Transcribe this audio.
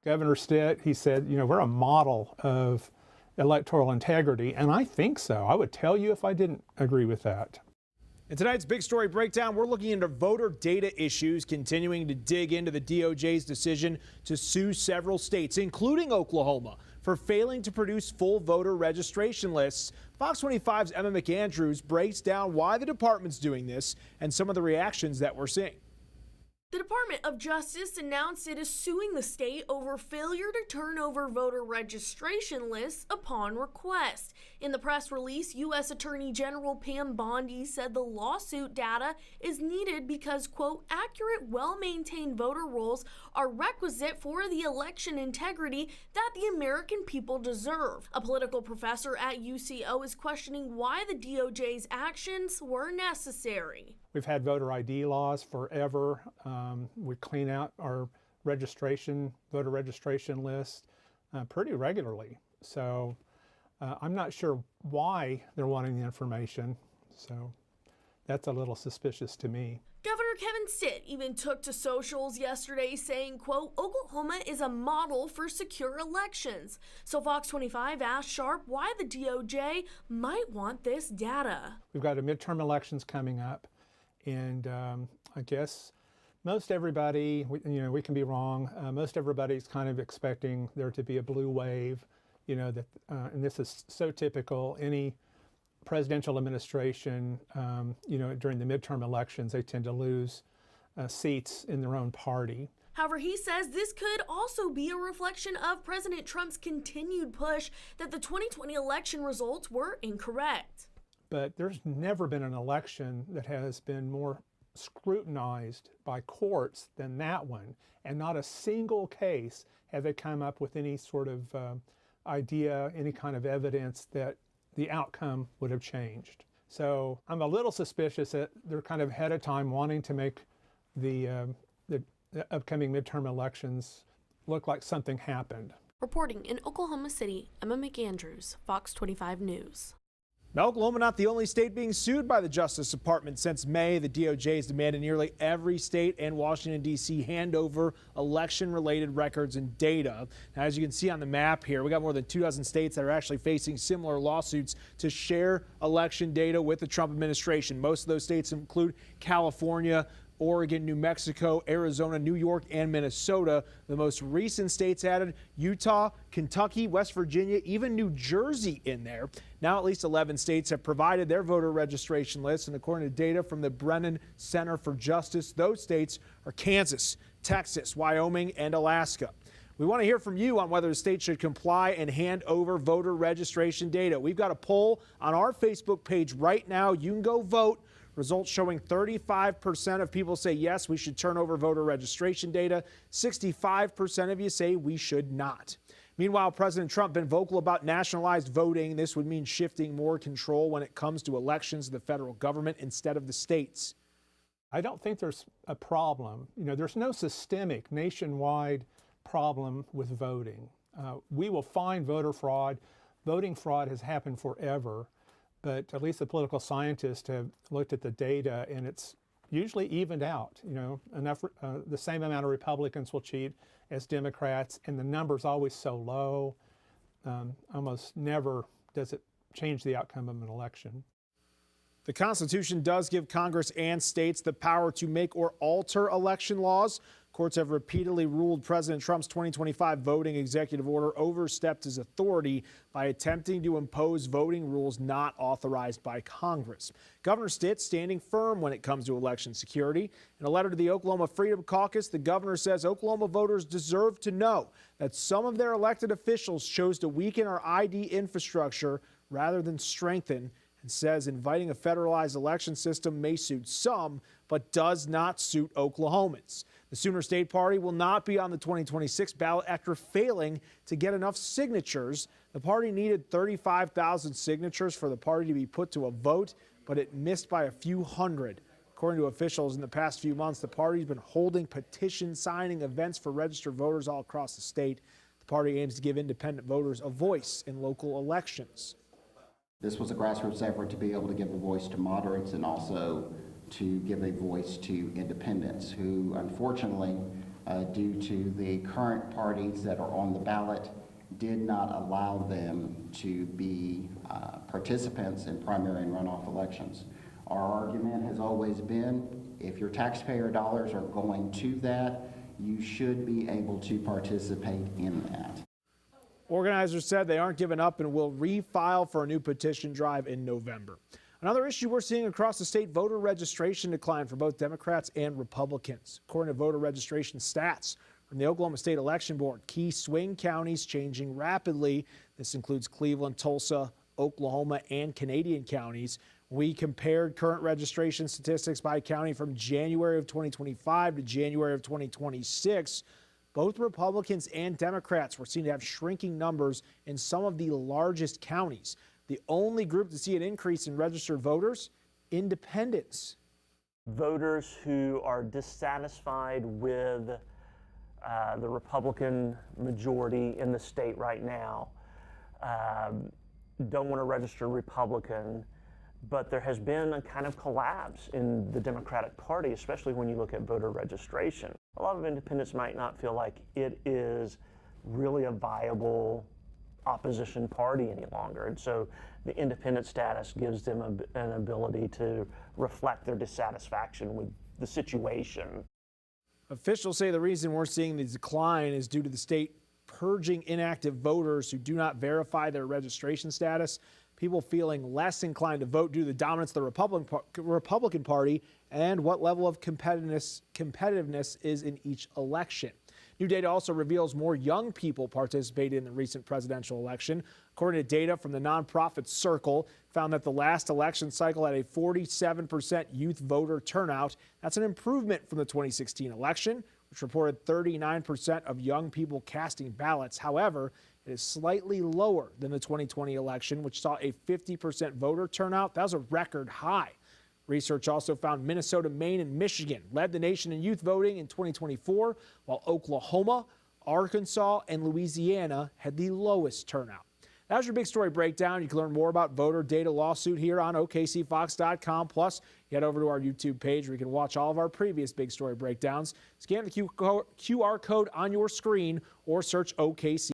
Governor Stitt, he said, we're a model of electoral integrity, and I think so. I would tell you if I didn't agree with that. In tonight's Big Story Breakdown, we're looking into voter data issues, continuing to dig into the DOJ's decision to sue several states, including Oklahoma, for failing to produce full voter registration lists. Fox 25's Emma McAndrews breaks down why the department's doing this and some of the reactions that we're seeing. The Department of Justice announced it is suing the state over failure to turn over voter registration lists upon request. In the press release, U.S. Attorney General Pam Bondi said the lawsuit data is needed because, quote, accurate, well-maintained voter rolls are requisite for the election integrity that the American people deserve. A political professor at UCO is questioning why the DOJ's actions were necessary. We've had voter ID laws forever. We clean out our voter registration list pretty regularly. So I'm not sure why they're wanting the information. So that's a little suspicious to me. Governor Kevin Stitt even took to socials yesterday saying, quote, Oklahoma is a model for secure elections. So Fox 25 asked Sharp why the DOJ might want this data. We've got a midterm elections coming up. And I guess most everybody, we can be wrong, most everybody's kind of expecting there to be a blue wave, and this is so typical. Any presidential administration, during the midterm elections, they tend to lose seats in their own party. However, he says this could also be a reflection of President Trump's continued push that the 2020 election results were incorrect. But there's never been an election that has been more scrutinized by courts than that one. And not a single case have they come up with any sort of idea, any kind of evidence that the outcome would have changed. So I'm a little suspicious that they're kind of ahead of time wanting to make the upcoming midterm elections look like something happened. Reporting in Oklahoma City, Emma McAndrews, Fox 25 News. Now, Oklahoma not the only state being sued by the Justice Department. Since May, the DOJ has demanded nearly every state and Washington, D.C. hand over election-related records and data. Now, as you can see on the map here, we got more than 24 states that are actually facing similar lawsuits to share election data with the Trump administration. Most of those states include California, Oregon, New Mexico, Arizona, New York, and Minnesota. The most recent states added Utah, Kentucky, West Virginia, even New Jersey in there. Now at least 11 states have provided their voter registration lists, and according to data from the Brennan Center for Justice, those states are Kansas, Texas, Wyoming, and Alaska. We want to hear from you on whether the state should comply and hand over voter registration data. We've got a poll on our Facebook page right now. You can go vote. Results showing 35% of people say yes, we should turn over voter registration data. 65% of you say we should not. Meanwhile, President Trump been vocal about nationalized voting. This would mean shifting more control when it comes to elections to the federal government instead of the states. I don't think there's a problem. There's no systemic nationwide problem with voting. We will find voter fraud. Voting fraud has happened forever. But at least the political scientists have looked at the data, and it's usually evened out. The same amount of Republicans will cheat as Democrats, and the number's always so low. Almost never does it change the outcome of an election. The Constitution does give Congress and states the power to make or alter election laws. Courts have repeatedly ruled President Trump's 2025 voting executive order overstepped his authority by attempting to impose voting rules not authorized by Congress. Governor Stitt standing firm when it comes to election security. In a letter to the Oklahoma Freedom Caucus, the governor says Oklahoma voters deserve to know that some of their elected officials chose to weaken our ID infrastructure rather than strengthen, and says inviting a federalized election system may suit some, but does not suit Oklahomans. The Sooner State Party will not be on the 2026 ballot after failing to get enough signatures. The party needed 35,000 signatures for the party to be put to a vote, but it missed by a few hundred. According to officials, in the past few months, the party's been holding petition signing events for registered voters all across the state. The party aims to give independent voters a voice in local elections. This was a grassroots effort to be able to give a voice to moderates and also to give a voice to independents who, unfortunately, due to the current parties that are on the ballot did not allow them to be participants in primary and runoff elections. Our argument has always been, if your taxpayer dollars are going to that, you should be able to participate in that. Organizers said they aren't giving up and will refile for a new petition drive in November. Another issue we're seeing across the state, voter registration decline for both Democrats and Republicans. According to voter registration stats from the Oklahoma State Election Board, key swing counties changing rapidly. This includes Cleveland, Tulsa, Oklahoma, and Canadian counties. We compared current registration statistics by county from January of 2025 to January of 2026. Both Republicans and Democrats were seen to have shrinking numbers in some of the largest counties. The only group to see an increase in registered voters, independents. Voters who are dissatisfied with the Republican majority in the state right now don't want to register Republican, but there has been a kind of collapse in the Democratic Party, especially when you look at voter registration. A lot of independents might not feel like it is really a viable opposition party any longer, and so the independent status gives them an ability to reflect their dissatisfaction with the situation. Officials say the reason we're seeing the decline is due to the state purging inactive voters who do not verify their registration status, people feeling less inclined to vote due to the dominance of the Republican Party, and what level of competitiveness is in each election. New data also reveals more young people participated in the recent presidential election. According to data from the nonprofit Circle, found that the last election cycle had a 47% youth voter turnout. That's an improvement from the 2016 election, which reported 39% of young people casting ballots. However, it is slightly lower than the 2020 election, which saw a 50% voter turnout. That was a record high. Research also found Minnesota, Maine, and Michigan led the nation in youth voting in 2024, while Oklahoma, Arkansas, and Louisiana had the lowest turnout. That was your big story breakdown. You can learn more about voter data lawsuit here on OKCFox.com. Plus, head over to our YouTube page where you can watch all of our previous big story breakdowns. Scan the QR code on your screen or search OKC.